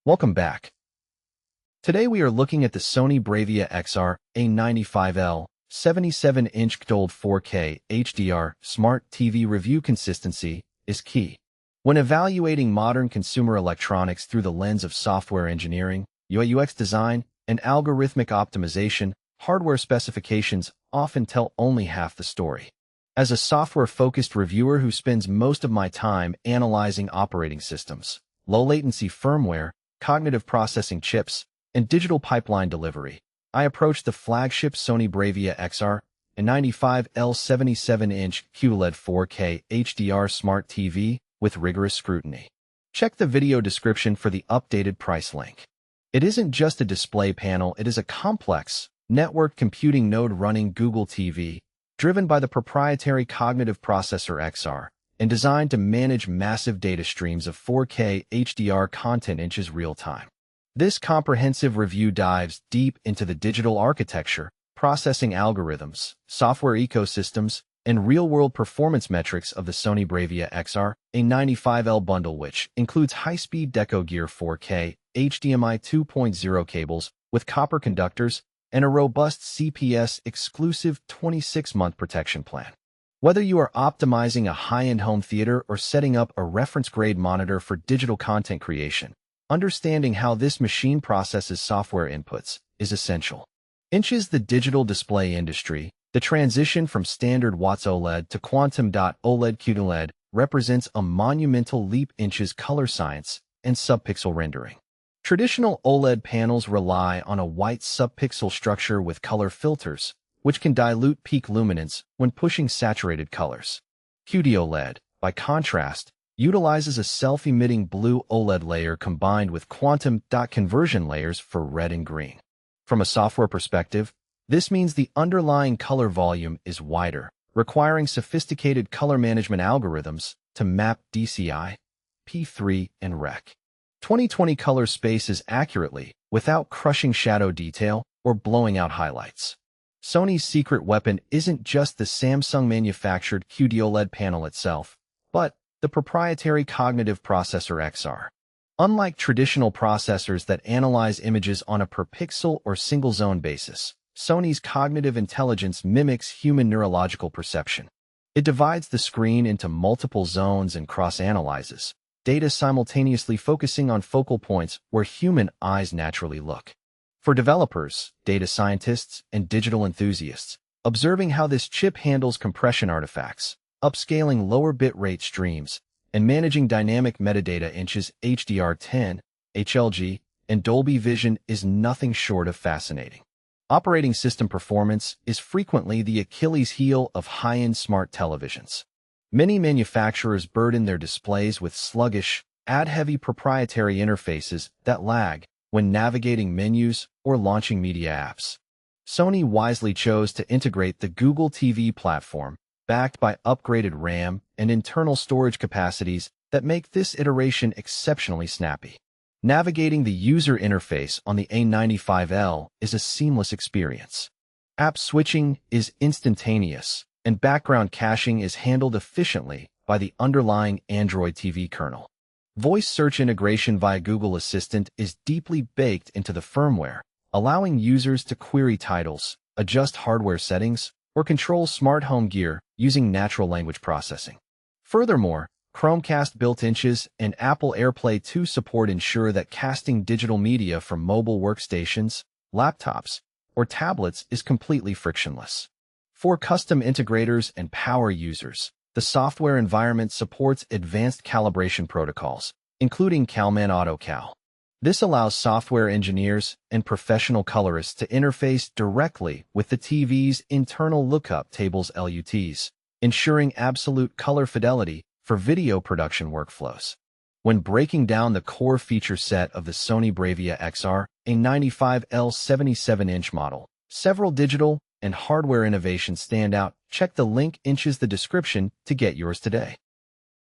Welcome back. Today we are looking at the Sony BRAVIA XR A95L 77-inch QD-OLED 4K HDR Smart TV. Review consistency is key. When evaluating modern consumer electronics through the lens of software engineering, UIUX design, and algorithmic optimization, hardware specifications often tell only half the story. As a software-focused reviewer who spends most of my time analyzing operating systems, low-latency firmware, cognitive processing chips, and digital pipeline delivery, I approach the flagship Sony BRAVIA XR A95L 77-inch QD-OLED 4K HDR Smart TV with rigorous scrutiny. Check the video description for the updated price link. It isn't just a display panel, it is a complex, networked computing node running Google TV, driven by the proprietary cognitive processor XR, and designed to manage massive data streams of 4K HDR content inches real-time. This comprehensive review dives deep into the digital architecture, processing algorithms, software ecosystems, and real-world performance metrics of the Sony BRAVIA XR A95L bundle, which includes high-speed Deco Gear 4K HDMI 2.0 cables with copper conductors and a robust CPS Exclusive 26-month protection plan. Whether you are optimizing a high-end home theater or setting up a reference-grade monitor for digital content creation, understanding how this machine processes software inputs is essential. Inches the digital display industry, the transition from standard Watts OLED to quantum.OLED QD-OLED represents a monumental leap. Inches color science and subpixel rendering. Traditional OLED panels rely on a white subpixel structure with color filters, which can dilute peak luminance when pushing saturated colors. QD-OLED, by contrast, utilizes a self-emitting blue OLED layer combined with quantum.conversion layers for red and green. From a software perspective, this means the underlying color volume is wider, requiring sophisticated color management algorithms to map DCI, P3, and Rec. 2020 color spaces accurately without crushing shadow detail or blowing out highlights. Sony's secret weapon isn't just the Samsung-manufactured QD-OLED panel itself, but the proprietary cognitive processor XR. Unlike traditional processors that analyze images on a per-pixel or single-zone basis, Sony's cognitive intelligence mimics human neurological perception. It divides the screen into multiple zones and cross-analyzes data, simultaneously focusing on focal points where human eyes naturally look. For developers, data scientists, and digital enthusiasts, observing how this chip handles compression artifacts, upscaling lower bitrate streams, and managing dynamic metadata inches HDR10, HLG, and Dolby Vision is nothing short of fascinating. Operating system performance is frequently the Achilles heel of high-end smart televisions. Many manufacturers burden their displays with sluggish, ad-heavy proprietary interfaces that lag when navigating menus or launching media apps. Sony wisely chose to integrate the Google TV platform, backed by upgraded RAM and internal storage capacities that make this iteration exceptionally snappy. Navigating the user interface on the A95L is a seamless experience. App switching is instantaneous, and background caching is handled efficiently by the underlying Android TV kernel. Voice search integration via Google Assistant is deeply baked into the firmware, allowing users to query titles, adjust hardware settings, or control smart home gear using natural language processing. Furthermore, Chromecast built-inches and Apple AirPlay 2 support ensure that casting digital media from mobile workstations, laptops, or tablets is completely frictionless. For custom integrators and power users, the software environment supports advanced calibration protocols, including Calman AutoCal. This allows software engineers and professional colorists to interface directly with the TV's internal lookup tables LUTs, ensuring absolute color fidelity for video production workflows. When breaking down the core feature set of the Sony BRAVIA XR A95L 77-inch model, several digital and hardware innovations stand out. Check the link inches the description to get yours today.